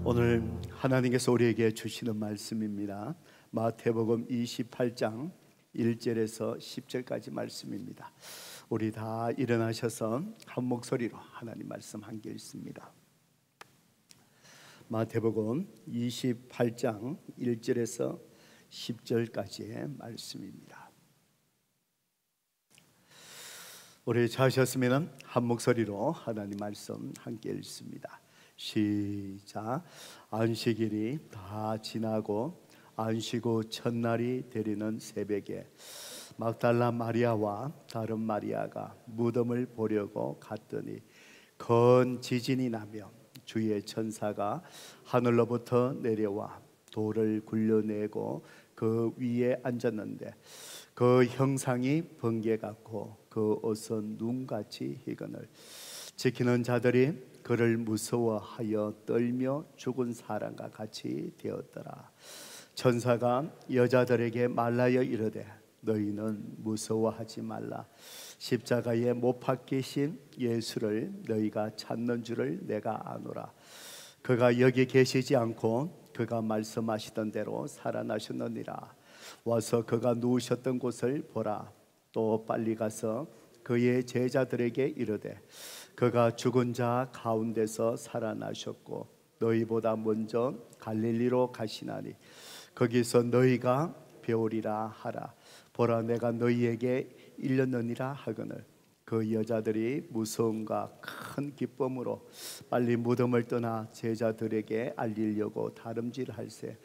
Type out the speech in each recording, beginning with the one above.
오늘 하나님께서 우리에게 주시는 말씀입니다. 마태복음 28장 1절에서 10절까지 말씀입니다. 우리 다 일어나셔서 한 목소리로 하나님 말씀 함께 읽습니다. 마태복음 28장 1절에서 10절까지의 말씀입니다. 우리 자셨으면 한 목소리로 하나님 말씀 함께 읽습니다. 시작. 안식일이 다 지나고 안식 후 첫날이 되리는 새벽에 막달라 마리아와 다른 마리아가 무덤을 보려고 갔더니 큰 지진이 나며 주의 천사가 하늘로부터 내려와 돌을 굴려내고 그 위에 앉았는데 그 형상이 번개 같고 그 옷은 눈같이 희건을 지키는 자들이 그를 무서워하여 떨며 죽은 사람과 같이 되었더라. 천사가 여자들에게 말하여 이르되 너희는 무서워하지 말라. 십자가에 못 박히신 예수를 너희가 찾는 줄을 내가 아노라. 그가 여기 계시지 않고 그가 말씀하시던 대로 살아나셨느니라. 와서 그가 누우셨던 곳을 보라. 또 빨리 가서 그의 제자들에게 이르되 그가 죽은 자 가운데서 살아나셨고 너희보다 먼저 갈릴리로 가시나니 거기서 너희가 배우리라 하라. 보라 내가 너희에게 일렀느니라 하거늘 그 여자들이 무서움과 큰 기쁨으로 빨리 무덤을 떠나 제자들에게 알리려고 다름질할세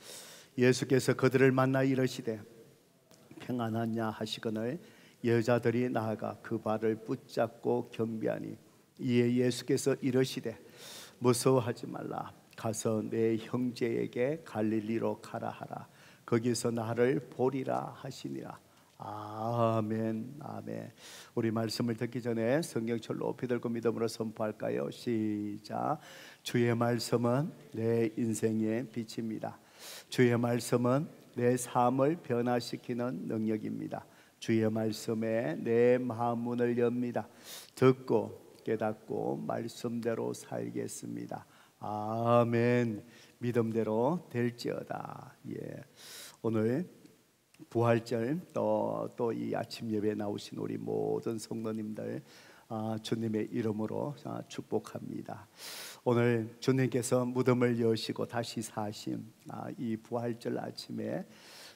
예수께서 그들을 만나 이르시되 평안하냐 하시거늘 여자들이 나아가 그 발을 붙잡고 겸비하니 이에 예수께서 이르시되 무서워하지 말라. 가서 내 형제에게 갈릴리로 가라 하라. 거기서 나를 보리라 하시니라. 아멘. 아멘. 우리 말씀을 듣기 전에 성경철 높이 들고 믿음으로 선포할까요? 시작. 주의 말씀은 내 인생의 빛입니다. 주의 말씀은 내 삶을 변화시키는 능력입니다. 주의 말씀에 내 마음 문을 엽니다. 듣고 깨닫고 말씀대로 살겠습니다. 아멘. 믿음대로 될지어다. 예. 오늘 부활절 또 이 아침 예배에 나오신 우리 모든 성도님들 주님의 이름으로 축복합니다. 오늘 주님께서 무덤을 여시고 다시 사신 이 부활절 아침에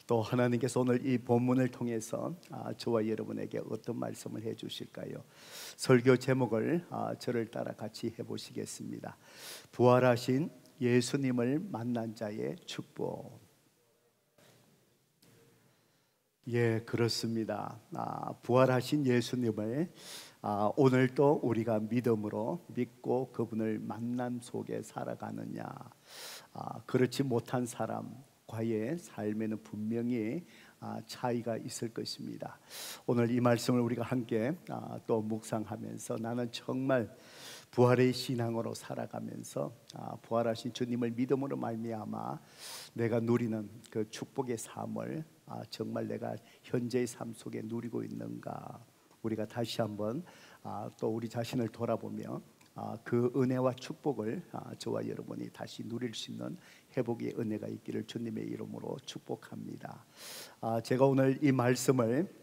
또 하나님께서 오늘 이 본문을 통해서 저와 여러분에게 어떤 말씀을 해주실까요? 설교 제목을 저를 따라 같이 해보시겠습니다. 부활하신 예수님을 만난 자의 축복. 예, 그렇습니다. 부활하신 예수님을 오늘도 우리가 믿음으로 믿고 그분을 만남 속에 살아가느냐, 그렇지 못한 사람과의 삶에는 분명히 차이가 있을 것입니다. 오늘 이 말씀을 우리가 함께 또 묵상하면서 나는 정말 부활의 신앙으로 살아가면서 부활하신 주님을 믿음으로 말미암아 내가 누리는 그 축복의 삶을 정말 내가 현재의 삶 속에 누리고 있는가, 우리가 다시 한번 또 우리 자신을 돌아보며 그 은혜와 축복을 저와 여러분이 다시 누릴 수 있는 회복의 은혜가 있기를 주님의 이름으로 축복합니다. 제가 오늘 이 말씀을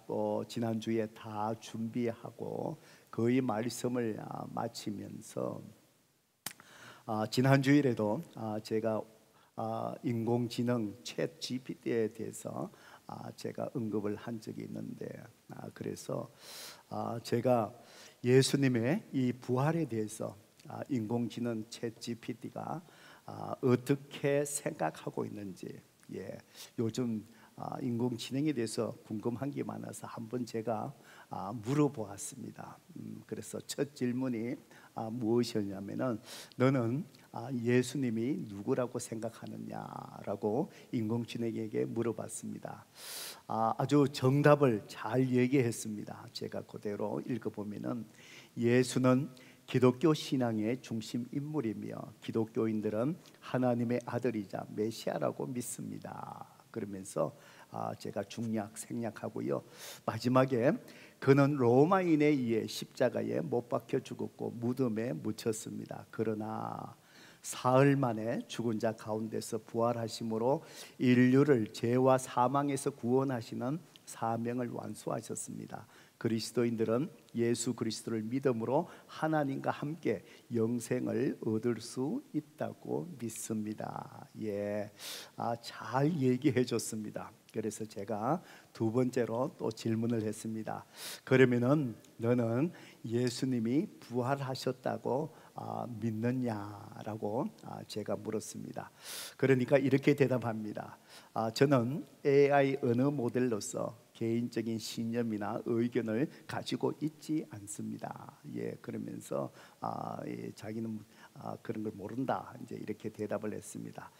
또 지난주에 다 준비하고 거의 말씀을 마치면서 지난 주일에도 제가 인공지능 챗 GPT에 대해서 제가 언급을 한 적이 있는데 그래서 제가 예수님의 이 부활에 대해서 인공지능 챗 GPT가 어떻게 생각하고 있는지, 요즘 인공지능에 대해서 궁금한 게 많아서 한번 제가 물어보았습니다. 그래서 첫 질문이 무엇이었냐면은 너는 예수님이 누구라고 생각하느냐라고 인공지능에게 물어봤습니다. 아주 정답을 잘 얘기했습니다. 제가 그대로 읽어보면은 예수는 기독교 신앙의 중심 인물이며 기독교인들은 하나님의 아들이자 메시아라고 믿습니다. 그러면서 제가 중략 생략하고요, 마지막에 그는 로마인에 의해 십자가에 못 박혀 죽었고 무덤에 묻혔습니다. 그러나 사흘 만에 죽은 자 가운데서 부활하심으로 인류를 죄와 사망에서 구원하시는 사명을 완수하셨습니다. 그리스도인들은 예수 그리스도를 믿음으로 하나님과 함께 영생을 얻을 수 있다고 믿습니다. 잘 얘기해 줬습니다. 그래서 제가 두 번째로 또 질문을 했습니다. 그러면은 너는 예수님이 부활하셨다고 믿느냐라고 제가 물었습니다. 그러니까 이렇게 대답합니다. 저는 AI 언어 모델로서 개인적인 신념이나 의견을 가지고 있지 않습니다. 그러면서 자기는 그런 걸 모른다, 이제 이렇게 대답을 했습니다.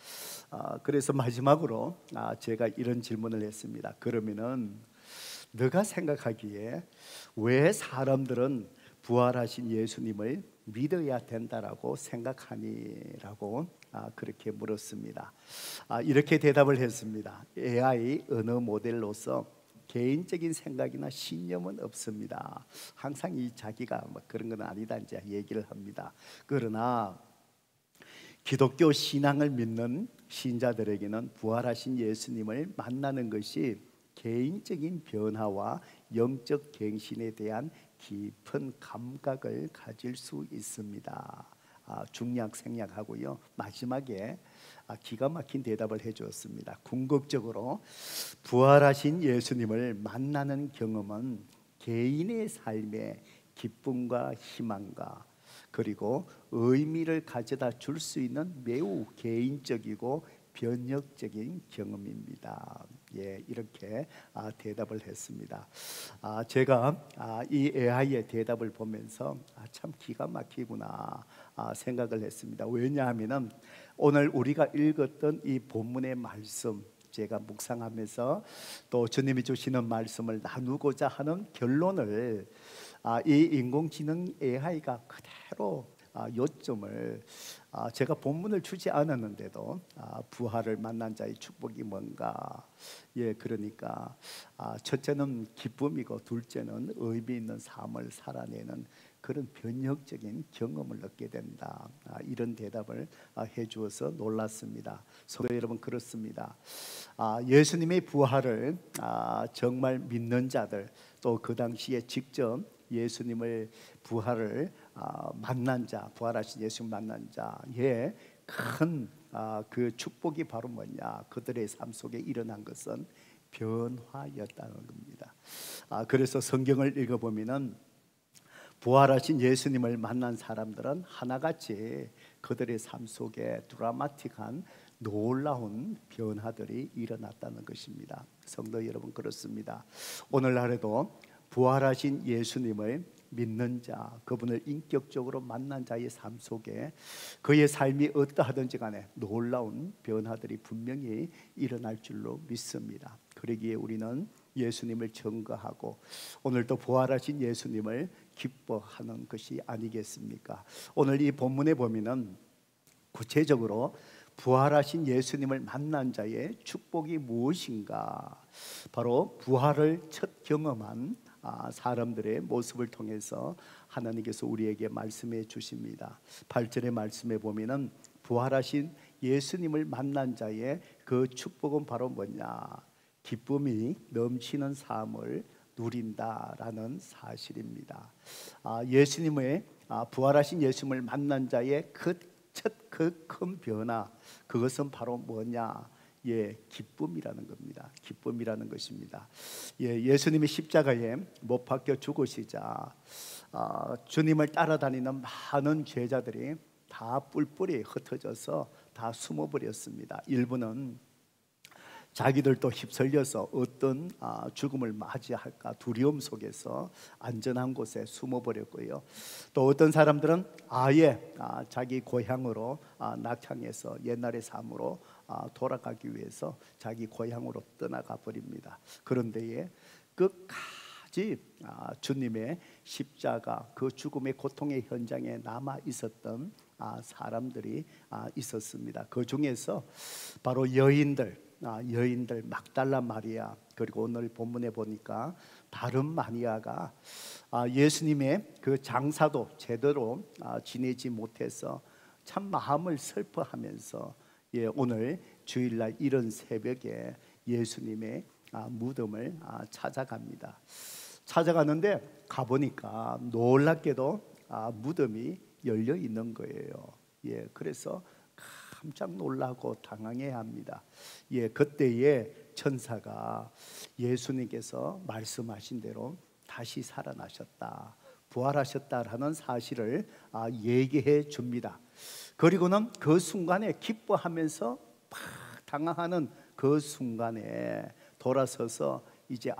그래서 마지막으로 제가 이런 질문을 했습니다. 그러면은 너가 생각하기에 왜 사람들은 부활하신 예수님을 믿어야 된다라고 생각하니라고 그렇게 물었습니다. 이렇게 대답을 했습니다. AI 언어 모델로서 개인적인 생각이나 신념은 없습니다. 항상 자기가 그런 건 아니다 이제 얘기를 합니다. 그러나 기독교 신앙을 믿는 신자들에게는 부활하신 예수님을 만나는 것이 개인적인 변화와 영적 갱신에 대한 깊은 감각을 가질 수 있습니다. 중략 생략하고요. 마지막에 기가 막힌 대답을 해주었습니다. 궁극적으로 부활하신 예수님을 만나는 경험은 개인의 삶에 기쁨과 희망과 그리고 의미를 가져다 줄 수 있는 매우 개인적이고 변혁적인 경험입니다. 이렇게 대답을 했습니다. 제가 이 AI의 대답을 보면서 참 기가 막히구나 생각을 했습니다. 왜냐하면 오늘 우리가 읽었던 이 본문의 말씀, 제가 묵상하면서 또 주님이 주시는 말씀을 나누고자 하는 결론을 이 인공지능 AI가 그대로 요점을 제가 본문을 주지 않았는데도 부활을 만난 자의 축복이 뭔가, 그러니까 첫째는 기쁨이고 둘째는 의미 있는 삶을 살아내는 그런 변혁적인 경험을 얻게 된다, 이런 대답을 해주어서 놀랐습니다. 성도 여러분, 그렇습니다. 예수님의 부활을 정말 믿는 자들, 또 그 당시에 직접 예수님을 부활을 만난 자, 부활하신 예수님 만난 자의 큰 그 축복이 바로 뭐냐, 그들의 삶 속에 일어난 것은 변화였다는 겁니다. 그래서 성경을 읽어보면은 부활하신 예수님을 만난 사람들은 하나같이 그들의 삶 속에 드라마틱한 놀라운 변화들이 일어났다는 것입니다. 성도 여러분, 그렇습니다. 오늘날에도 부활하신 예수님을 믿는 자, 그분을 인격적으로 만난 자의 삶 속에 그의 삶이 어떠하든지 간에 놀라운 변화들이 분명히 일어날 줄로 믿습니다. 그러기에 우리는 예수님을 증거하고 오늘도 부활하신 예수님을 기뻐하는 것이 아니겠습니까? 오늘 이 본문에 보면은 구체적으로 부활하신 예수님을 만난 자의 축복이 무엇인가, 바로 부활을 첫 경험한 사람들의 모습을 통해서 하나님께서 우리에게 말씀해 주십니다. 8절의 말씀에 보면은 부활하신 예수님을 만난 자의 그 축복은 바로 뭐냐, 기쁨이 넘치는 삶을 누린다라는 사실입니다. 예수님의 부활하신 예수님을 만난 자의 그 큰 변화, 그것은 바로 뭐냐, 기쁨이라는 겁니다. 기쁨이라는 것입니다. 예수님이 십자가에 못 박혀 죽으시자 주님을 따라다니는 많은 제자들이 다 뿔뿔이 흩어져서 다 숨어버렸습니다. 일부는 자기들도 휩쓸려서 어떤 죽음을 맞이할까 두려움 속에서 안전한 곳에 숨어버렸고요. 또 어떤 사람들은 아예 자기 고향으로 낙향해서 옛날의 삶으로 돌아가기 위해서 자기 고향으로 떠나가 버립니다. 그런데 끝까지 주님의 십자가 그 죽음의 고통의 현장에 남아 있었던 사람들이 있었습니다. 그 중에서 바로 여인들 막달라 마리아, 그리고 오늘 본문에 보니까 다른 마리아가 예수님의 그 장사도 제대로 지내지 못해서 참 마음을 슬퍼하면서 오늘 주일날 이른 새벽에 예수님의 무덤을 찾아갑니다. 찾아가는데 가보니까 놀랍게도 무덤이 열려 있는 거예요. 그래서 깜짝 놀라고 당황해야 합니다. 그때에 천사가 예수님께서 말씀하신 대로 다시 살아나셨다, 부활하셨다라는 사실을 얘기해 줍니다. 그리고는 그 순간에 기뻐하면서 막 당황하는 그 순간에 돌아서서 이제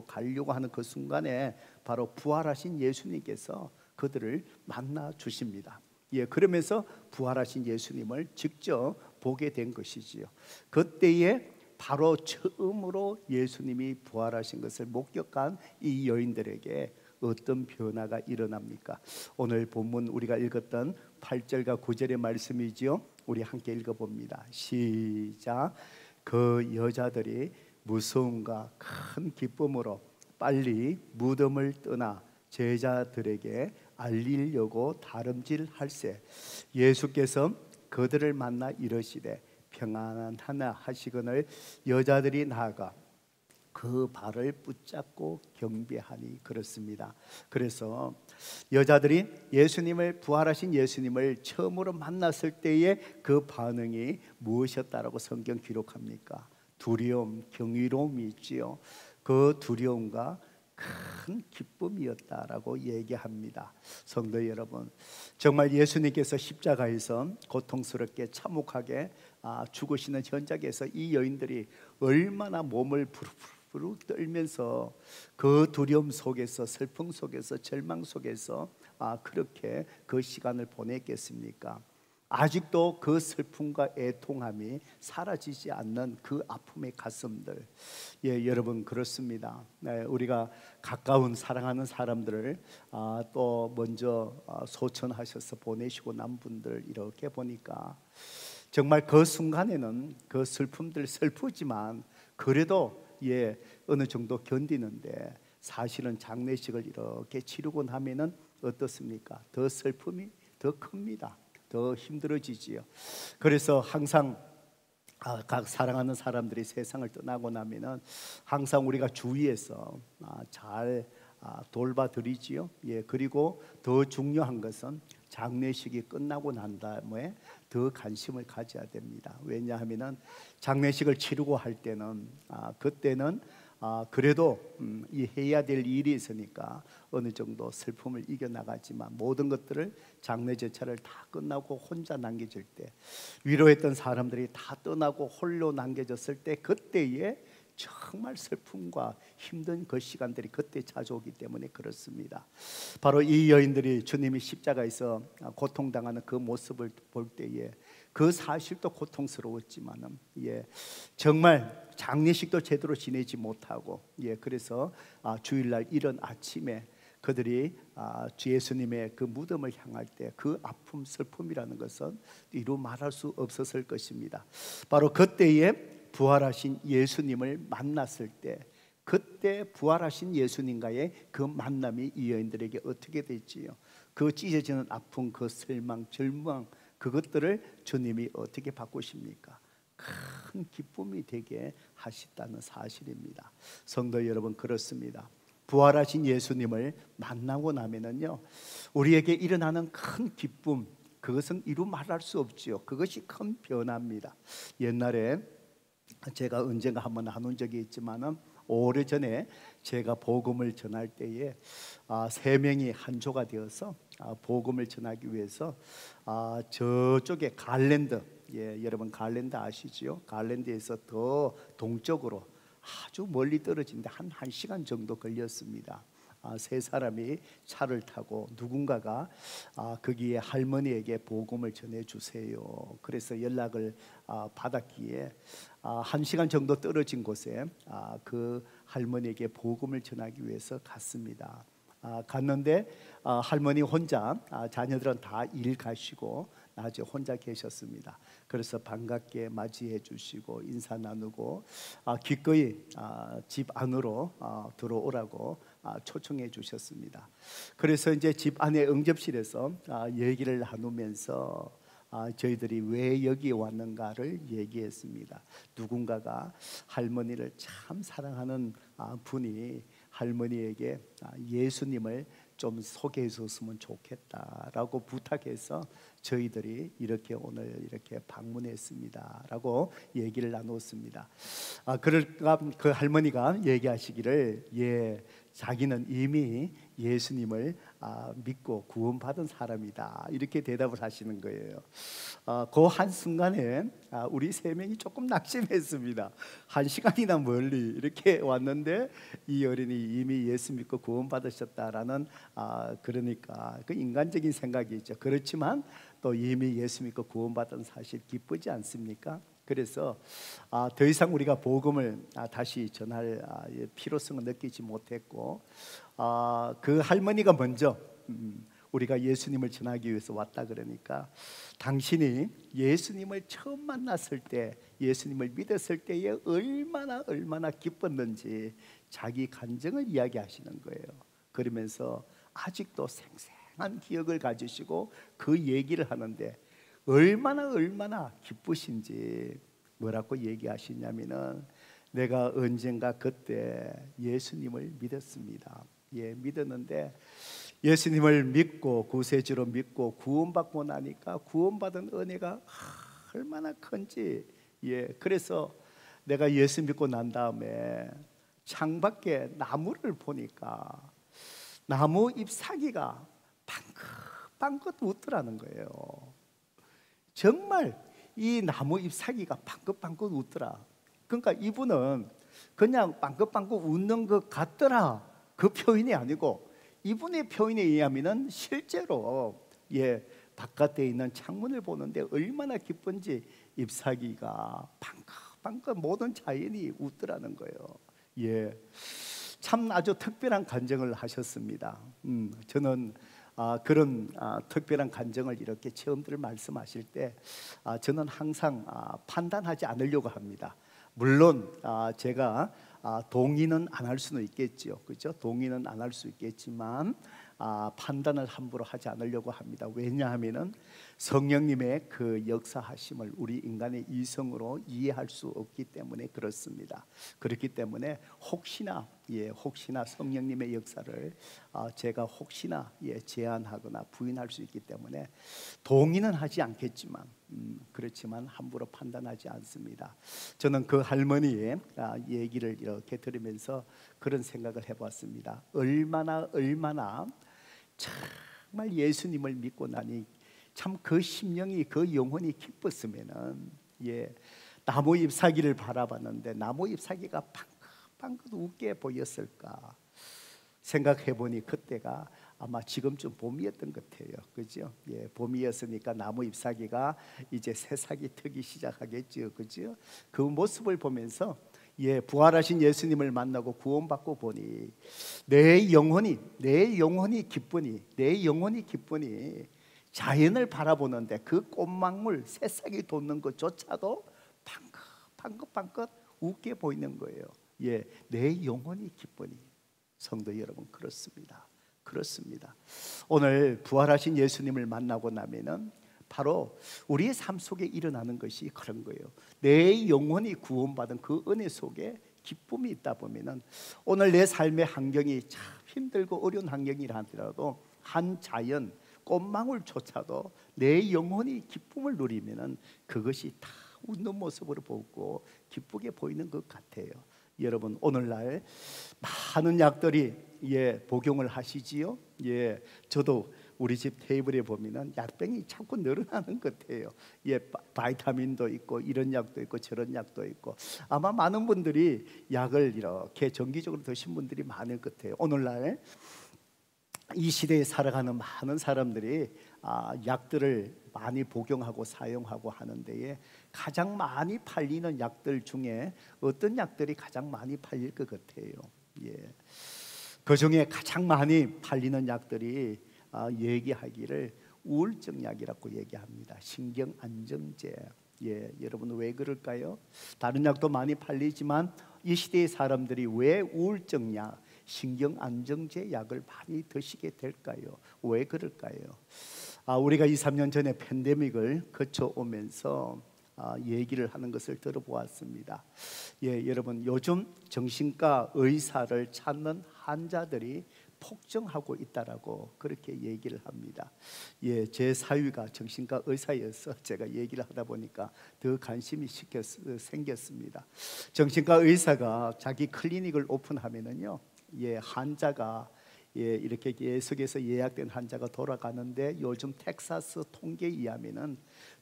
가려고 하는 그 순간에 바로 부활하신 예수님께서 그들을 만나 주십니다. 그러면서 부활하신 예수님을 직접 보게 된 것이지요. 그때에 바로 처음으로 예수님이 부활하신 것을 목격한 이 여인들에게 어떤 변화가 일어납니까? 오늘 본문 우리가 읽었던 8절과 9절의 말씀이지요. 우리 함께 읽어봅니다. 시작. 그 여자들이 무서움과 큰 기쁨으로 빨리 무덤을 떠나 제자들에게 알리려고 다름질할세. 예수께서 그들을 만나 이르시되 평안하나 하시거늘 여자들이 나아가 그 발을 붙잡고 경배하니. 그렇습니다. 그래서 여자들이 예수님을, 부활하신 예수님을 처음으로 만났을 때의 그 반응이 무엇이었다라고 성경 기록합니까? 두려움, 경이로움이 있지요. 그 두려움과 큰 기쁨이었다라고 얘기합니다. 성도 여러분, 정말 예수님께서 십자가에서 고통스럽게 참혹하게 죽으시는 현장에서 이 여인들이 얼마나 몸을 부르르 떨면서 그 두려움 속에서, 슬픔 속에서, 절망 속에서 그렇게 그 시간을 보냈겠습니까? 아직도 그 슬픔과 애통함이 사라지지 않는 그 아픔의 가슴들. 여러분, 그렇습니다. 우리가 가까운 사랑하는 사람들을 또 먼저 소천하셔서 보내시고 난 분들 이렇게 보니까 정말 그 순간에는 그 슬픔들 슬프지만 그래도 어느 정도 견디는데, 사실은 장례식을 이렇게 치르고 나면은 어떻습니까? 더 슬픔이 더 큽니다. 더 힘들어지지요. 그래서 항상 각 사랑하는 사람들이 세상을 떠나고 나면은 항상 우리가 주위에서 잘 돌봐드리지요. 그리고 더 중요한 것은 장례식이 끝나고 난 다음에 더 관심을 가져야 됩니다. 왜냐하면은 장례식을 치르고 할 때는 그때는 그래도 이 해야 될 일이 있으니까 어느 정도 슬픔을 이겨나가지만, 모든 것들을 장례 제차를 다 끝나고 혼자 남겨질 때, 위로했던 사람들이 다 떠나고 홀로 남겨졌을 때, 그때에 정말 슬픔과 힘든 그 시간들이 그때 찾아오기 때문에 그렇습니다. 바로 이 여인들이 주님이 십자가에서 고통당하는 그 모습을 볼 때에 그 사실도 고통스러웠지만은 정말 장례식도 제대로 지내지 못하고 그래서 주일날 이른 아침에 그들이 주 예수님의 그 무덤을 향할 때 그 아픔, 슬픔이라는 것은 이루 말할 수 없었을 것입니다. 바로 그때에 부활하신 예수님을 만났을 때, 그때 부활하신 예수님과의 그 만남이 이 여인들에게 어떻게 됐지요? 그 찢어지는 아픔, 그 실망, 절망, 그것들을 주님이 어떻게 바꾸십니까? 큰 기쁨이 되게 하셨다는 사실입니다. 성도 여러분, 그렇습니다. 부활하신 예수님을 만나고 나면은요, 우리에게 일어나는 큰 기쁨, 그것은 이루 말할 수 없지요. 그것이 큰 변화입니다. 옛날에 제가 언젠가 한번 나눈 적이 있지만은, 오래전에 제가 복음을 전할 때에 세 명이 한조가 되어서 복음을 전하기 위해서 저쪽에 갈랜드, 여러분 갈랜드 아시지요? 갈랜드에서 더 동쪽으로 아주 멀리 떨어진데 한 1시간 정도 걸렸습니다. 세 사람이 차를 타고 누군가가 거기에 할머니에게 복음을 전해주세요. 그래서 연락을 받았기에 1시간 정도 떨어진 곳에 그 할머니에게 복음을 전하기 위해서 갔습니다. 갔는데 할머니 혼자, 자녀들은 다 일 가시고 낮에 혼자 계셨습니다. 그래서 반갑게 맞이해 주시고 인사 나누고 기꺼이 집 안으로 들어오라고 초청해 주셨습니다. 그래서 이제 집 안에 응접실에서 얘기를 나누면서 저희들이 왜 여기에 왔는가를 얘기했습니다. 누군가가 할머니를 참 사랑하는 분이 할머니에게 예수님을 좀 소개해 줬으면 좋겠다라고 부탁해서 저희들이 이렇게 오늘 이렇게 방문했습니다라고 얘기를 나눴습니다. 그러니까 그 할머니가 얘기하시기를 자기는 이미 예수님을 믿고 구원받은 사람이다 이렇게 대답을 하시는 거예요. 그 한순간에 우리 세 명이 조금 낙심했습니다. 1시간이나 멀리 이렇게 왔는데 이 어린이 이미 예수 믿고 구원받으셨다라는 그러니까 그 인간적인 생각이죠. 그렇지만 또 이미 예수 믿고 구원받은 사실 기쁘지 않습니까? 그래서 더 이상 우리가 복음을 다시 전할 필요성을 느끼지 못했고 그 할머니가 먼저 우리가 예수님을 전하기 위해서 왔다 그러니까 당신이 예수님을 처음 만났을 때 예수님을 믿었을 때에 얼마나 기뻤는지 자기 감정을 이야기하시는 거예요. 그러면서 아직도 생생한 기억을 가지시고 그 얘기를 하는데 얼마나 기쁘신지 뭐라고 얘기하시냐면은 내가 언젠가 그때 예수님을 믿었습니다. 믿었는데 예수님을 믿고 구세주로 믿고 구원받고 나니까 구원받은 은혜가 얼마나 큰지 그래서 내가 예수 믿고 난 다음에 창밖에 나무를 보니까 나무 잎사귀가 방긋방긋 웃더라는 거예요. 정말 이 나무 잎사귀가 방긋방긋 웃더라. 그러니까 이분은 그냥 방긋방긋 웃는 것 같더라 그 표현이 아니고 이분의 표현에 의하면은 실제로 바깥에 있는 창문을 보는데 얼마나 기쁜지 잎사귀가 방긋방긋 모든 자연이 웃더라는 거예요. 참 아주 특별한 간증을 하셨습니다. 저는 그런 특별한 간증을 이렇게 체험들을 말씀하실 때 저는 항상 판단하지 않으려고 합니다. 물론 제가 동의는 안 할 수는 있겠죠, 그렇죠? 동의는 안 할 수 있겠지만 판단을 함부로 하지 않으려고 합니다. 왜냐하면은 성령님의 그 역사하심을 우리 인간의 이성으로 이해할 수 없기 때문에 그렇습니다. 그렇기 때문에 혹시나 성령님의 역사를 제가 혹시나 제안하거나 부인할 수 있기 때문에 동의는 하지 않겠지만 그렇지만 함부로 판단하지 않습니다. 저는 그 할머니의 얘기를 이렇게 들으면서 그런 생각을 해봤습니다. 얼마나 정말 예수님을 믿고 나니 참 그 심령이 그 영혼이 기뻤으면은 나무 잎사귀를 바라봤는데 나무 잎사귀가 방긋방긋 웃게 보였을까 생각해보니 그때가 아마 지금쯤 봄이었던 것 같아요. 그죠? 봄이었으니까 나무 잎사귀가 이제 새싹이 트기 시작하겠죠. 그죠? 그 모습을 보면서 부활하신 예수님을 만나고 구원받고 보니 내 영혼이 기쁘니 자연을 바라보는데 그 꽃망울 새싹이 돋는 것조차도 방긋방긋 웃게 보이는 거예요. 내 영혼이 기쁘니. 성도 여러분, 그렇습니다. 오늘 부활하신 예수님을 만나고 나면은 바로 우리의 삶 속에 일어나는 것이 그런 거예요. 내 영혼이 구원받은 그 은혜 속에 기쁨이 있다 보면은 오늘 내 삶의 환경이 참 힘들고 어려운 환경이라 하더라도 한 자연 꽃망울조차도 내 영혼이 기쁨을 누리면은 그것이 다 웃는 모습으로 보고 기쁘게 보이는 것 같아요. 여러분, 오늘날 많은 약들이 복용을 하시지요. 저도 우리 집 테이블에 보면은 약병이 자꾸 늘어나는 것 같아요. 바이타민도 있고 이런 약도 있고 저런 약도 있고 아마 많은 분들이 약을 이렇게 정기적으로 드신 분들이 많을 것 같아요. 오늘날 이 시대에 살아가는 많은 사람들이 약들을 많이 복용하고 사용하고 하는 데에 가장 많이 팔리는 약들 중에 어떤 약들이 가장 많이 팔릴 것 같아요? 그 중에 가장 많이 팔리는 약들이 얘기하기를 우울증 약이라고 얘기합니다. 신경 안정제. 여러분 왜 그럴까요? 다른 약도 많이 팔리지만 이 시대의 사람들이 왜 우울증 약, 신경 안정제 약을 많이 드시게 될까요? 왜 그럴까요? 우리가 2, 3년 전에 팬데믹을 거쳐오면서 얘기를 하는 것을 들어보았습니다. 여러분, 요즘 정신과 의사를 찾는 환자들이 폭증하고 있다라고 그렇게 얘기를 합니다. 제 사위가 정신과 의사여서 제가 얘기를 하다 보니까 더 관심이 생겼습니다. 정신과 의사가 자기 클리닉을 오픈하면은요, 환자가 이렇게 계속해서 예약된 환자가 돌아가는데, 요즘 텍사스 통계에 의하면은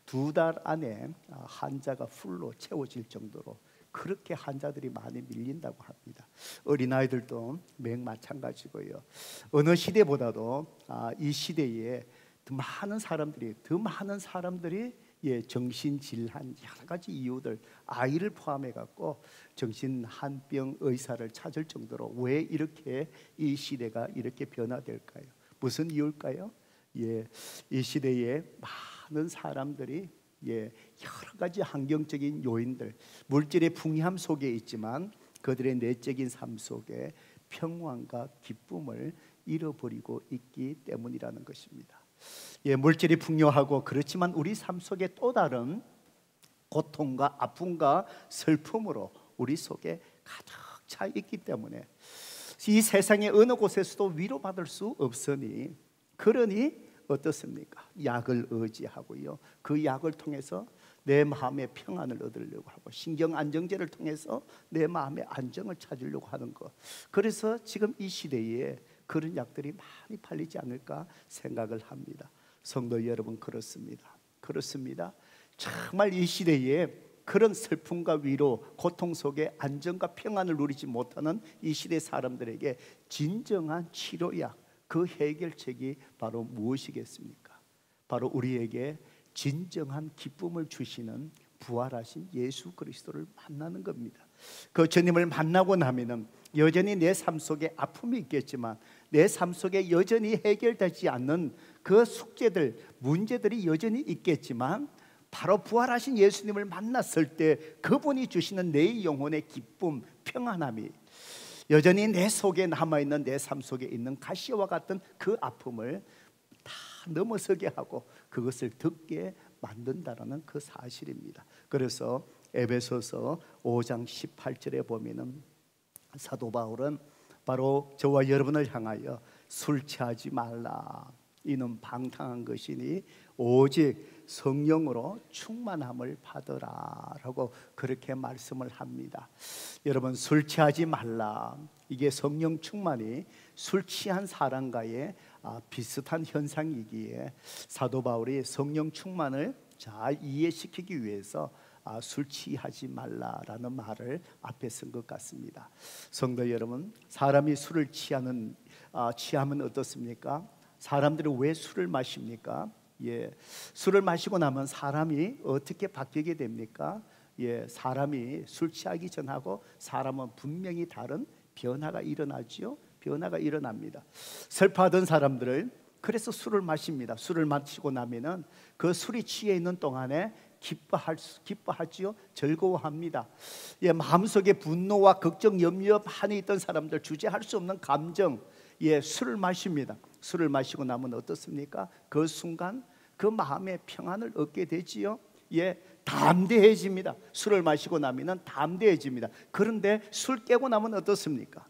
2달 안에 환자가 풀로 채워질 정도로 그렇게 환자들이 많이 밀린다고 합니다. 어린아이들도 매우 마찬가지고요. 어느 시대보다도 이 시대에 더 많은 사람들이 정신질환 여러 가지 이유들, 아이를 포함해 갖고 정신한병 의사를 찾을 정도로, 왜 이렇게 이 시대가 이렇게 변화될까요? 무슨 이유일까요? 이 시대에 많은 사람들이 여러 가지 환경적인 요인들, 물질의 풍요함 속에 있지만 그들의 내적인 삶 속에 평안과 기쁨을 잃어버리고 있기 때문이라는 것입니다. 물질이 풍요하고 그렇지만 우리 삶 속에 또 다른 고통과 아픔과 슬픔으로 우리 속에 가득 차 있기 때문에 이 세상의 어느 곳에서도 위로받을 수 없으니, 그러니 어떻습니까? 약을 의지하고요, 그 약을 통해서 내 마음의 평안을 얻으려고 하고, 신경 안정제를 통해서 내 마음의 안정을 찾으려고 하는 것. 그래서 지금 이 시대에 그런 약들이 많이 팔리지 않을까 생각을 합니다. 성도 여러분, 그렇습니다. 정말 이 시대에 그런 슬픔과 위로, 고통 속에 안정과 평안을 누리지 못하는 이 시대 사람들에게 진정한 치료약, 그 해결책이 바로 무엇이겠습니까? 바로 우리에게 진정한 기쁨을 주시는 부활하신 예수 그리스도를 만나는 겁니다. 그 주님을 만나고 나면은 여전히 내 삶 속에 아픔이 있겠지만, 내 삶 속에 여전히 해결되지 않는 그 숙제들, 문제들이 여전히 있겠지만, 바로 부활하신 예수님을 만났을 때 그분이 주시는 내 영혼의 기쁨, 평안함이 여전히 내 속에 남아있는, 내 삶 속에 있는 가시와 같은 그 아픔을 다 넘어서게 하고 그것을 듣게 만든다라는 그 사실입니다. 그래서 에베소서 5장 18절에 보면은 사도 바울은 바로 저와 여러분을 향하여 술 취하지 말라, 이는 방탕한 것이니 오직 성령으로 충만함을 받으라 라고 그렇게 말씀을 합니다. 여러분, 술 취하지 말라, 이게 성령 충만이 술 취한 사람과의 비슷한 현상이기에 사도 바울이 성령 충만을 잘 이해시키기 위해서 술 취하지 말라라는 말을 앞에 쓴 것 같습니다. 성도 여러분, 사람이 술을 취하면 어떻습니까? 사람들이 왜 술을 마십니까? 술을 마시고 나면 사람이 어떻게 바뀌게 됩니까? 사람이 술 취하기 전하고 사람은 분명히 다른 변화가 일어나지요. 변화가 일어납니다. 슬퍼하던 사람들을, 그래서 술을 마십니다. 술을 마시고 나면은 그 술이 취해 있는 동안에 기뻐하지요. 즐거워합니다. 마음속에 분노와 걱정, 염려 많이 있던 사람들, 주체할 수 없는 감정, 술을 마십니다. 술을 마시고 나면 어떻습니까? 그 순간 그 마음의 평안을 얻게 되지요. 담대해집니다. 술을 마시고 나면 담대해집니다. 그런데 술 깨고 나면 어떻습니까?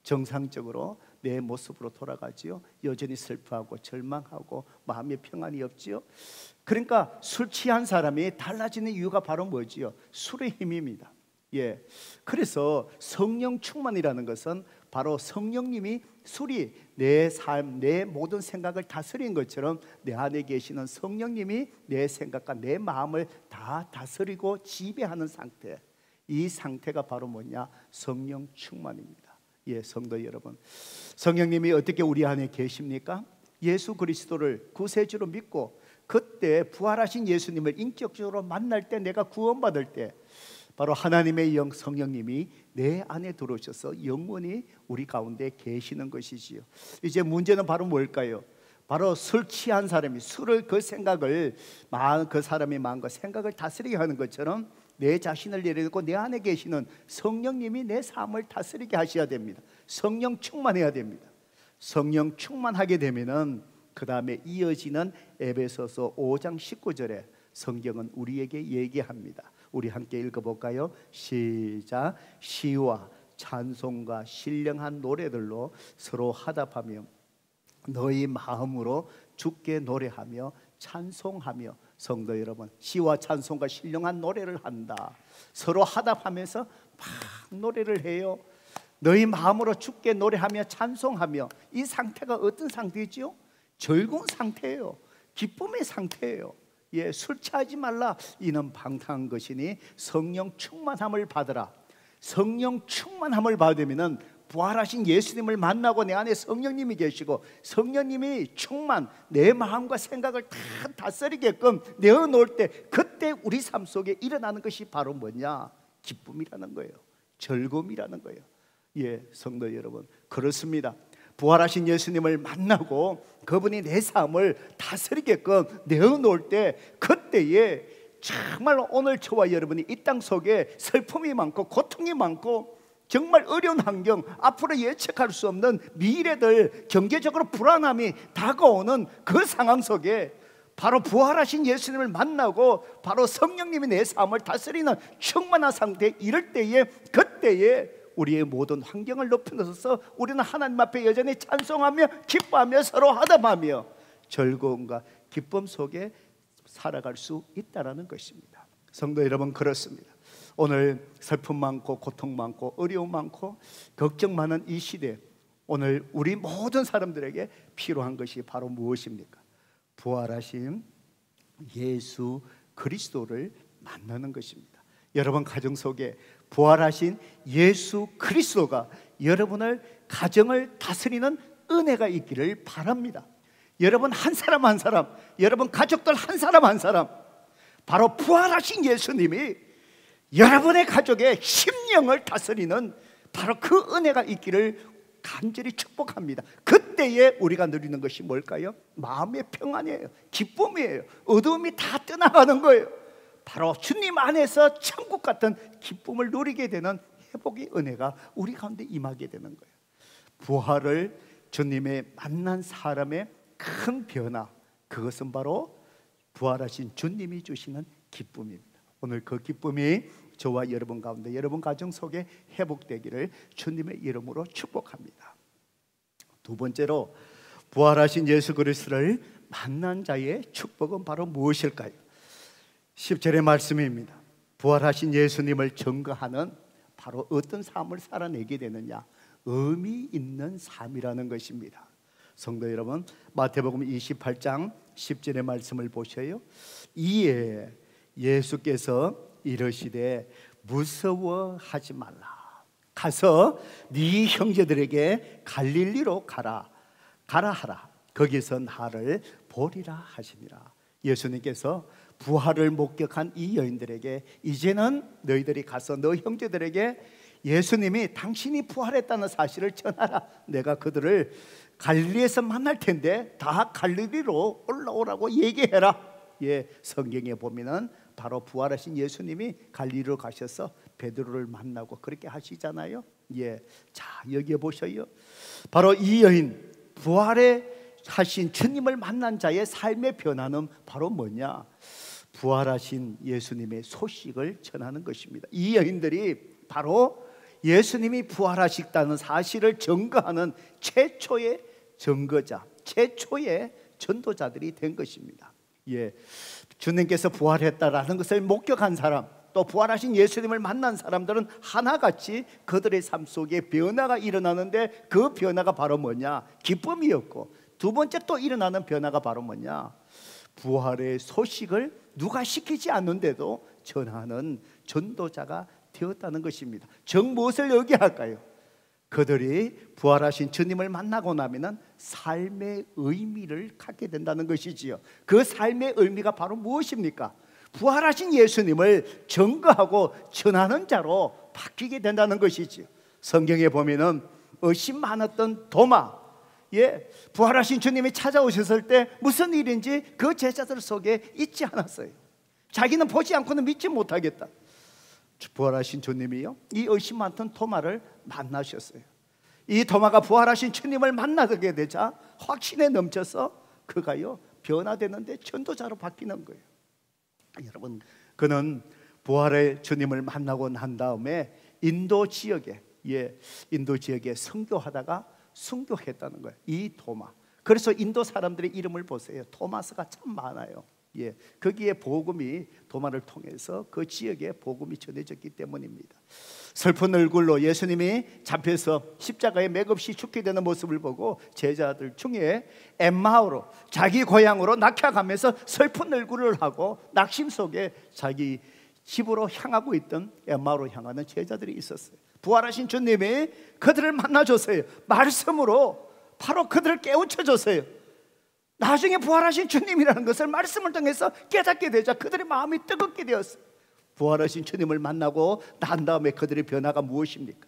정상적으로 내 모습으로 돌아가지요. 여전히 슬퍼하고 절망하고 마음의 평안이 없지요. 그러니까 술 취한 사람이 달라지는 이유가 바로 뭐지요? 술의 힘입니다. 그래서 성령 충만이라는 것은 바로 성령님이, 술이 내 삶, 내 모든 생각을 다스린 것처럼 내 안에 계시는 성령님이 내 생각과 내 마음을 다 다스리고 지배하는 상태, 이 상태가 바로 뭐냐? 성령 충만입니다. 성도 여러분, 성령님이 어떻게 우리 안에 계십니까? 예수 그리스도를 구세주로 믿고 그때 부활하신 예수님을 인격적으로 만날 때, 내가 구원받을 때 바로 하나님의 영 성령님이 내 안에 들어오셔서 영원히 우리 가운데 계시는 것이지요. 이제 문제는 바로 뭘까요? 바로 술 취한 사람이 술을, 그 생각을, 그 사람의 마음과 생각을 다스리게 하는 것처럼 내 자신을 내려놓고 내 안에 계시는 성령님이 내 삶을 다스리게 하셔야 됩니다. 성령 충만해야 됩니다. 성령 충만하게 되면은 그 다음에 이어지는 에베소서 5장 19절에 성경은 우리에게 얘기합니다. 우리 함께 읽어볼까요? 시작. 시와 찬송과 신령한 노래들로 서로 화답하며 너희 마음으로 주께 노래하며 찬송하며. 성도 여러분, 시와 찬송과 신령한 노래를 한다. 서로 화답하면서 막 노래를 해요. 너희 마음으로 주께 노래하며 찬송하며. 이 상태가 어떤 상태죠? 즐거운 상태예요. 기쁨의 상태예요. 예, 술 취하지 말라. 이는 방탕한 것이니 성령 충만함을 받으라. 성령 충만함을 받으면은 부활하신 예수님을 만나고 내 안에 성령님이 계시고 성령님이 충만 내 마음과 생각을 다 다스리게끔 내어놓을 때, 그때 우리 삶 속에 일어나는 것이 바로 뭐냐? 기쁨이라는 거예요. 즐거움이라는 거예요. 예, 성도 여러분, 그렇습니다. 부활하신 예수님을 만나고 그분이 내 삶을 다스리게끔 내어놓을 때, 그때에 정말 오늘 저와 여러분이 이 땅 속에 슬픔이 많고 고통이 많고 정말 어려운 환경, 앞으로 예측할 수 없는 미래들, 경제적으로 불안함이 다가오는 그 상황 속에 바로 부활하신 예수님을 만나고 바로 성령님이 내 삶을 다스리는 충만한 상태에 이를 때에, 그때에 우리의 모든 환경을 높여서 우리는 하나님 앞에 여전히 찬송하며 기뻐하며 서로 화답하며 즐거움과 기쁨 속에 살아갈 수 있다는 것입니다. 성도 여러분, 그렇습니다. 오늘 슬픔 많고 고통 많고 어려움 많고 걱정 많은 이 시대, 오늘 우리 모든 사람들에게 필요한 것이 바로 무엇입니까? 부활하신 예수 그리스도를 만나는 것입니다. 여러분 가정 속에 부활하신 예수 그리스도가 여러분을 가정을 다스리는 은혜가 있기를 바랍니다. 여러분 한 사람 한 사람, 여러분 가족들 한 사람 한 사람, 바로 부활하신 예수님이 여러분의 가족의 심령을 다스리는 바로 그 은혜가 있기를 간절히 축복합니다. 그때에 우리가 누리는 것이 뭘까요? 마음의 평안이에요. 기쁨이에요. 어두움이 다 떠나가는 거예요. 바로 주님 안에서 천국 같은 기쁨을 누리게 되는 회복의 은혜가 우리 가운데 임하게 되는 거예요. 부활을 주님의 만난 사람의 큰 변화, 그것은 바로 부활하신 주님이 주시는 기쁨입니다. 오늘 그 기쁨이 저와 여러분 가운데, 여러분 가정 속에 회복되기를 주님의 이름으로 축복합니다. 두 번째로 부활하신 예수 그리스도를 만난 자의 축복은 바로 무엇일까요? 10절의 말씀입니다. 부활하신 예수님을 증거하는 바로 어떤 삶을 살아내게 되느냐? 의미 있는 삶이라는 것입니다. 성도 여러분, 마태복음 28장 10절의 말씀을 보셔요. 이에 예수께서 이르시되 무서워하지 말라. 가서 네 형제들에게 갈릴리로 가라 하라. 거기서 나를 보리라 하시니라. 예수님께서 부활을 목격한 이 여인들에게 이제는 너희들이 가서 너 형제들에게 예수님이 당신이 부활했다는 사실을 전하라. 내가 그들을 갈릴리에서 만날 텐데 다 갈릴리로 올라오라고 얘기해라. 예, 성경에 보면은 바로 부활하신 예수님이 갈릴리로 가셔서 베드로를 만나고 그렇게 하시잖아요. 예, 자 여기에 보셔요. 바로 이 여인, 부활에 하신 주님을 만난 자의 삶의 변화는 바로 뭐냐? 부활하신 예수님의 소식을 전하는 것입니다. 이 여인들이 바로 예수님이 부활하셨다는 사실을 증거하는 최초의 증거자, 최초의 전도자들이 된 것입니다. 예, 주님께서 부활했다라는 것을 목격한 사람, 또 부활하신 예수님을 만난 사람들은 하나같이 그들의 삶 속에 변화가 일어나는데, 그 변화가 바로 뭐냐? 기쁨이었고, 두 번째 또 일어나는 변화가 바로 뭐냐? 부활의 소식을 누가 시키지 않는데도 전하는 전도자가 되었다는 것입니다. 정 무엇을 의미할까요? 그들이 부활하신 주님을 만나고 나면 삶의 의미를 갖게 된다는 것이지요. 그 삶의 의미가 바로 무엇입니까? 부활하신 예수님을 증거하고 전하는 자로 바뀌게 된다는 것이지요. 성경에 보면은 의심 많았던 도마, 예, 부활하신 주님이 찾아오셨을 때 무슨 일인지 그 제자들 속에 있지 않았어요. 자기는 보지 않고는 믿지 못하겠다. 부활하신 주님이요, 이 의심 많던 도마를 만나셨어요. 이 도마가 부활하신 주님을 만나게 되자 확신에 넘쳐서 그가요 변화되는데 전도자로 바뀌는 거예요. 여러분, 그는 부활의 주님을 만나고 난 다음에 인도 지역에 선교하다가 순교했다는 거예요. 이 도마. 그래서 인도 사람들의 이름을 보세요. 토마스가 참 많아요. 거기에 복음이 도마를 통해서 그 지역에 복음이 전해졌기 때문입니다. 슬픈 얼굴로 예수님이 잡혀서 십자가에 맥없이 죽게 되는 모습을 보고 제자들 중에 엠마오로 자기 고향으로 낙향하면서 슬픈 얼굴을 하고 낙심 속에 자기 집으로 향하고 있던 엠마오로 향하는 제자들이 있었어요. 부활하신 주님이 그들을 만나줬어요. 말씀으로 바로 그들을 깨우쳐줬어요. 나중에 부활하신 주님이라는 것을 말씀을 통해서 깨닫게 되자 그들의 마음이 뜨겁게 되었어요. 부활하신 주님을 만나고 난 다음에 그들의 변화가 무엇입니까?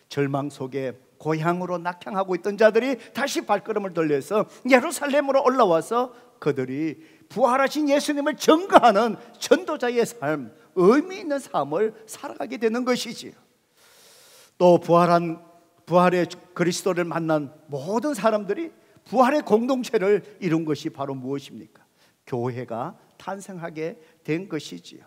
절망 속에 고향으로 낙향하고 있던 자들이 다시 발걸음을 돌려서 예루살렘으로 올라와서 그들이 부활하신 예수님을 증거하는 전도자의 삶, 의미 있는 삶을 살아가게 되는 것이지요. 또 부활의 그리스도를 만난 모든 사람들이 부활의 공동체를 이룬 것이 바로 무엇입니까? 교회가 탄생하게 된 것이지요.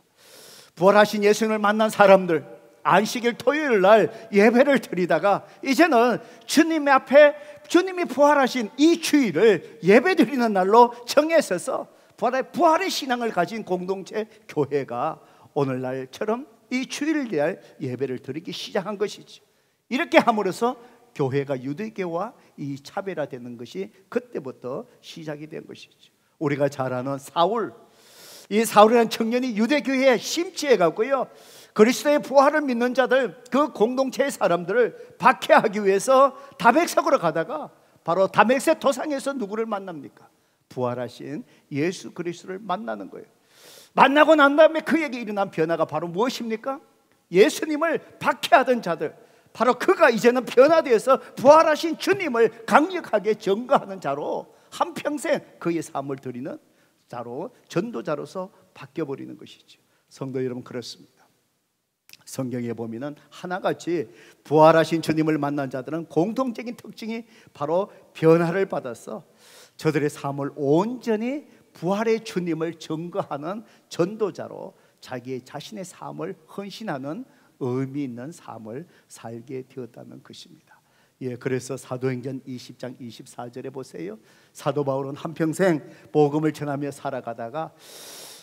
부활하신 예수님을 만난 사람들, 안식일 토요일 날 예배를 드리다가 이제는 주님 앞에 주님이 부활하신 이 주일을 예배 드리는 날로 정해서서 부활의 신앙을 가진 공동체 교회가 오늘날처럼 이 주일날 예배를 드리기 시작한 것이죠. 이렇게 함으로써 교회가 유대교와 이 차별화되는 것이 그때부터 시작이 된 것이죠. 우리가 잘 아는 사울, 이 사울이라는 청년이 유대교회에 심취해 갔고요, 그리스도의 부활을 믿는 자들, 그 공동체의 사람들을 박해하기 위해서 다메섹으로 가다가 바로 다메섹 도상에서 누구를 만납니까? 부활하신 예수 그리스도를 만나는 거예요. 만나고 난 다음에 그에게 일어난 변화가 바로 무엇입니까? 예수님을 박해하던 자들, 바로 그가 이제는 변화되어서 부활하신 주님을 강력하게 증거하는 자로 한평생 그의 삶을 드리는 자로, 전도자로서 바뀌어버리는 것이죠. 성도 여러분, 그렇습니다. 성경에 보면은 하나같이 부활하신 주님을 만난 자들은 공통적인 특징이 바로 변화를 받아서 저들의 삶을 온전히 부활의 주님을 증거하는 전도자로 자기 자신의 삶을 헌신하는 의미 있는 삶을 살게 되었다는 것입니다. 그래서 사도행전 20장 24절에 보세요. 사도 바울은 한평생 복음을 전하며 살아가다가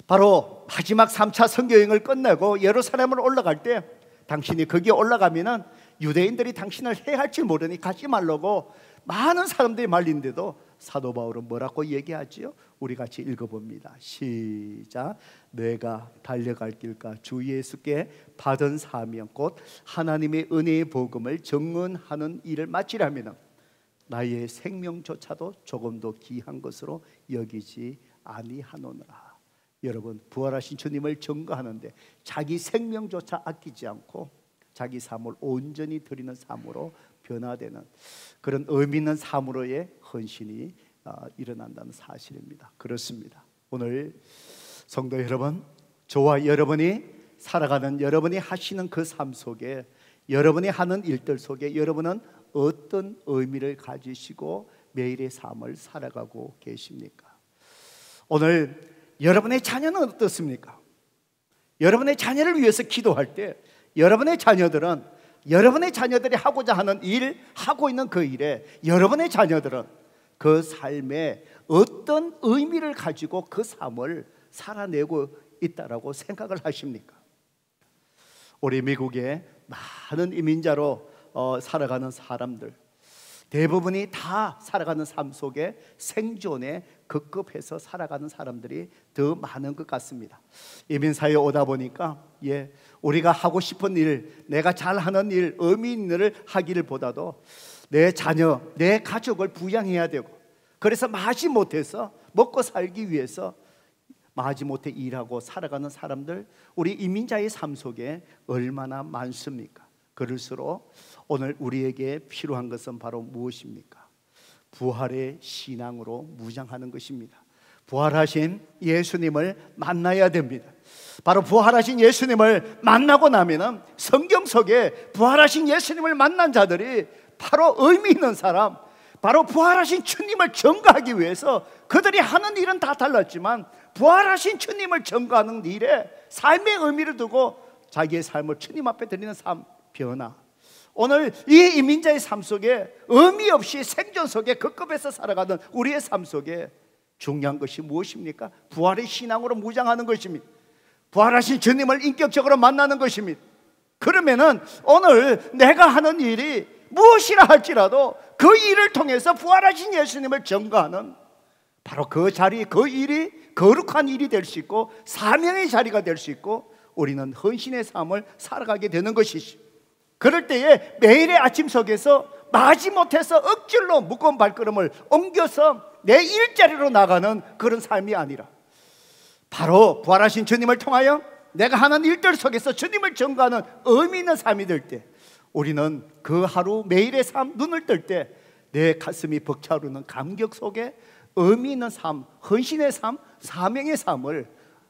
바로 마지막 3차 선교여행을 끝내고 예루살렘으로 올라갈 때, 당신이 거기에 올라가면은 유대인들이 당신을 해할지 모르니 가지 말라고 많은 사람들이 말린데도 사도 바울은 뭐라고 얘기하지요? 우리 같이 읽어봅니다. 시작. 내가 달려갈 길과 주 예수께 받은 사명 곧 하나님의 은혜의 복음을 증언하는 일을 마치려면 나의 생명조차도 조금도 귀한 것으로 여기지 아니하노라. 여러분, 부활하신 주님을 증거하는데 자기 생명조차 아끼지 않고 자기 삶을 온전히 드리는 삶으로 변화되는 그런 의미 있는 삶으로의 헌신이 일어난다는 사실입니다. 그렇습니다. 오늘 성도 여러분, 저와 여러분이 살아가는, 여러분이 하시는 그 삶 속에, 여러분이 하는 일들 속에 여러분은 어떤 의미를 가지시고 매일의 삶을 살아가고 계십니까? 오늘 여러분의 자녀는 어떻습니까? 여러분의 자녀를 위해서 기도할 때 여러분의 자녀들이 하고자 하는 일, 하고 있는 그 일에 여러분의 자녀들은 그 삶에 어떤 의미를 가지고 그 삶을 살아내고 있다라고 생각을 하십니까? 우리 미국에 많은 이민자로 살아가는 사람들, 대부분이 다 살아가는 삶 속에 생존에 급급해서 살아가는 사람들이 더 많은 것 같습니다. 이민사회에 오다 보니까 우리가 하고 싶은 일, 내가 잘하는 일, 의미 있는 일을 하기를 보다도 내 자녀, 내 가족을 부양해야 되고, 그래서 마지못해서 먹고 살기 위해서 마지못해 일하고 살아가는 사람들, 우리 이민자의 삶 속에 얼마나 많습니까? 그럴수록 오늘 우리에게 필요한 것은 바로 무엇입니까? 부활의 신앙으로 무장하는 것입니다. 부활하신 예수님을 만나야 됩니다. 바로 부활하신 예수님을 만나고 나면은 성경 속에 부활하신 예수님을 만난 자들이 바로 의미 있는 사람, 바로 부활하신 주님을 전가하기 위해서 그들이 하는 일은 다 달랐지만 부활하신 주님을 전가하는 일에 삶의 의미를 두고 자기의 삶을 주님 앞에 드리는 삶 변화. 오늘 이 이민자의 삶 속에 의미 없이 생존 속에 급급해서 살아가는 우리의 삶 속에 중요한 것이 무엇입니까? 부활의 신앙으로 무장하는 것입니다. 부활하신 주님을 인격적으로 만나는 것입니다. 그러면은 오늘 내가 하는 일이 무엇이라 할지라도 그 일을 통해서 부활하신 예수님을 전가하는 바로 그 자리, 그 일이 거룩한 일이 될 수 있고 사명의 자리가 될 수 있고 우리는 헌신의 삶을 살아가게 되는 것이죠. 그럴 때에 매일의 아침 속에서 마지못해서 억지로 무거운 발걸음을 옮겨서 내 일자리로 나가는 그런 삶이 아니라 바로 부활하신 주님을 통하여 내가 하는 일들 속에서 주님을 전가하는 의미 있는 삶이 될 때 우리는 그 하루 매일의 삶 눈을 뜰 때 내 가슴이 벅차오르는 감격 속에 의미 있는 삶, 헌신의 삶, 사명의 삶을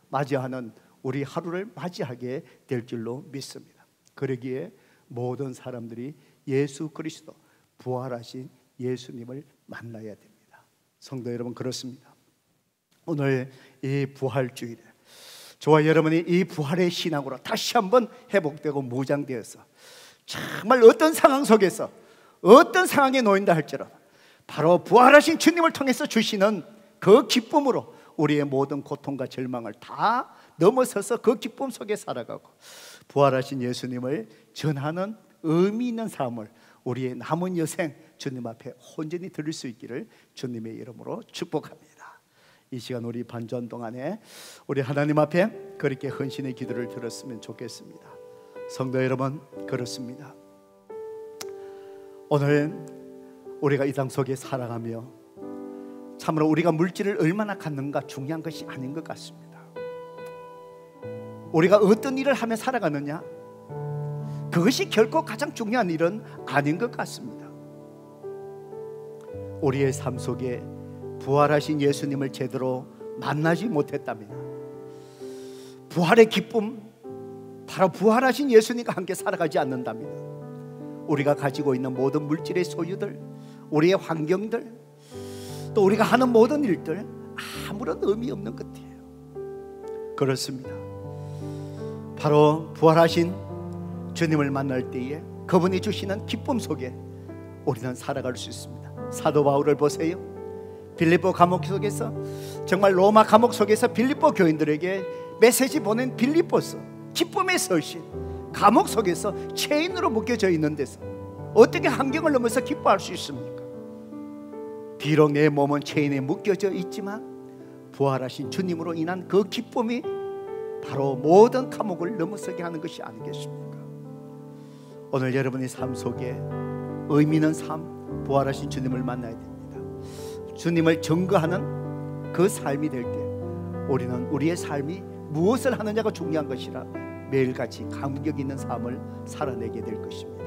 맞이하는 우리 하루를 맞이하게 될 줄로 믿습니다. 그러기에 모든 사람들이 예수 그리스도 부활하신 예수님을 만나야 됩니다. 성도 여러분, 그렇습니다. 오늘 이 부활주일에 저와 여러분이 이 부활의 신앙으로 다시 한번 회복되고 무장되어서 정말 어떤 상황 속에서 어떤 상황에 놓인다 할지라도 바로 부활하신 주님을 통해서 주시는 그 기쁨으로 우리의 모든 고통과 절망을 다 넘어서서 그 기쁨 속에 살아가고 부활하신 예수님을 전하는 의미 있는 삶을 우리의 남은 여생 주님 앞에 온전히 드릴 수 있기를 주님의 이름으로 축복합니다. 이 시간 우리 반주한 동안에 우리 하나님 앞에 그렇게 헌신의 기도를 드렸으면 좋겠습니다. 성도 여러분, 그렇습니다. 오늘 우리가 이 땅 속에 살아가며 참으로 우리가 물질을 얼마나 갖는가 중요한 것이 아닌 것 같습니다. 우리가 어떤 일을 하며 살아가느냐, 그것이 결코 가장 중요한 일은 아닌 것 같습니다. 우리의 삶 속에 부활하신 예수님을 제대로 만나지 못했다면 부활의 기쁨, 바로 부활하신 예수님과 함께 살아가지 않는다면 우리가 가지고 있는 모든 물질의 소유들, 우리의 환경들, 또 우리가 하는 모든 일들 아무런 의미 없는 것이에요. 그렇습니다. 바로 부활하신 주님을 만날 때에 그분이 주시는 기쁨 속에 우리는 살아갈 수 있습니다. 사도 바울을 보세요. 빌립보 감옥 속에서, 정말 로마 감옥 속에서 빌립보 교인들에게 메시지 보낸 빌립보서, 기쁨의 서신, 감옥 속에서 체인으로 묶여져 있는 데서 어떻게 환경을 넘어서 기뻐할 수 있습니까? 비록 내 몸은 체인에 묶여져 있지만 부활하신 주님으로 인한 그 기쁨이 바로 모든 감옥을 넘어서게 하는 것이 아니겠습니까? 오늘 여러분의 삶 속에 의미 있는 삶, 부활하신 주님을 만나야 됩니다. 주님을 증거하는 그 삶이 될 때 우리는 우리의 삶이 무엇을 하느냐가 중요한 것이라 매일같이 감격 있는 삶을 살아내게 될 것입니다.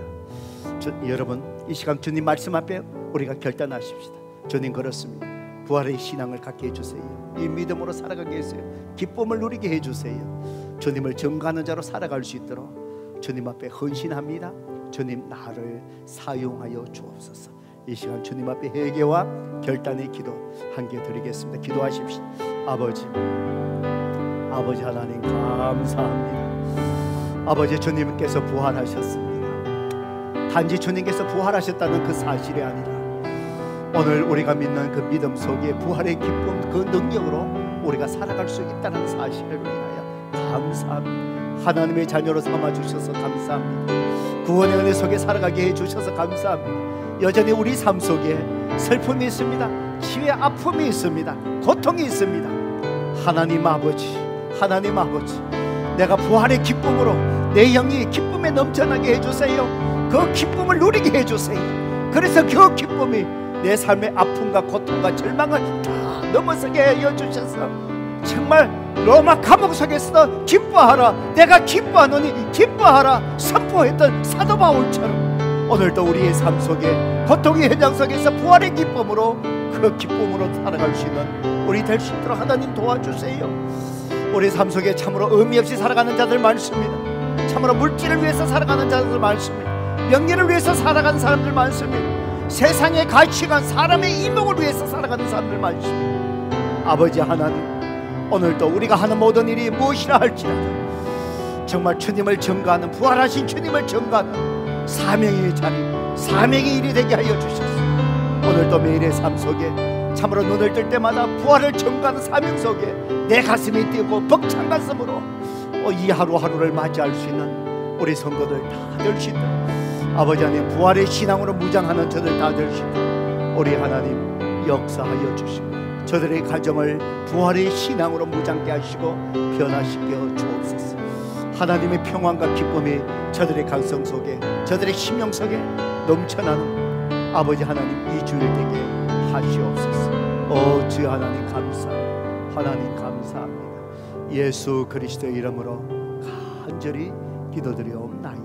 여러분, 이 시간 주님 말씀 앞에 우리가 결단하십시다. 주님, 그렇습니다. 부활의 신앙을 갖게 해주세요. 이 믿음으로 살아가게 해주세요. 기쁨을 누리게 해주세요. 주님을 증거하는 자로 살아갈 수 있도록 주님 앞에 헌신합니다. 주님, 나를 사용하여 주옵소서. 이 시간 주님 앞에 회개와 결단의 기도 함께 드리겠습니다. 기도하십시오. 아버지 하나님, 감사합니다. 아버지, 주님께서 부활하셨습니다. 단지 주님께서 부활하셨다는 그 사실이 아니라 오늘 우리가 믿는 그 믿음 속에 부활의 기쁨, 그 능력으로 우리가 살아갈 수 있다는 사실을 위하여 감사합니다. 하나님의 자녀로 삼아주셔서 감사합니다. 구원의 은혜 속에 살아가게 해주셔서 감사합니다. 여전히 우리 삶 속에 슬픔이 있습니다. 치유의 아픔이 있습니다. 고통이 있습니다. 하나님 아버지, 내가 부활의 기쁨으로 내 영이 기쁨에 넘쳐나게 해주세요. 그 기쁨을 누리게 해주세요. 그래서 그 기쁨이 내 삶의 아픔과 고통과 절망을 다 넘어서게 해주셔서 정말 로마 감옥 속에서도 기뻐하라, 내가 기뻐하노니 기뻐하라 선포했던 사도 바울처럼 오늘도 우리의 삶 속에 고통의 현장 속에서 부활의 기쁨으로 그 기쁨으로 살아갈 수 있는 우리 될 수 있도록 하나님 도와주세요. 우리 삶 속에 참으로 의미 없이 살아가는 자들 많습니다. 참으로 물질을 위해서 살아가는 자들 많습니다. 명예를 위해서 살아가는 사람들 많습니다. 세상의 가치관, 사람의 이목을 위해서 살아가는 사람들 많으십니다. 아버지 하나님, 오늘도 우리가 하는 모든 일이 무엇이라 할지라도 정말 주님을 전가하는, 부활하신 주님을 전가하는 사명의 자리, 사명의 일이 되게 하여 주셔서 오늘도 매일의 삶 속에 참으로 눈을 뜰 때마다 부활을 전가하는 사명 속에 내 가슴이 뛰고 벅찬 가슴으로 이 하루하루를 맞이할 수 있는 우리 성도들 다 될 수 있도록, 아버지 하나님, 부활의 신앙으로 무장하는 저들 다 될 수 있도록 우리 하나님 역사하여 주시고, 저들의 가정을 부활의 신앙으로 무장케 하시고 변화시켜 주옵소서. 하나님의 평안과 기쁨이 저들의 가정 속에, 저들의 심령 속에 넘쳐나는 아버지 하나님 이 주일 되게 하시옵소서. 주 하나님 감사합니다. 하나님 감사합니다. 예수 그리스도의 이름으로 간절히 기도드리옵나이다.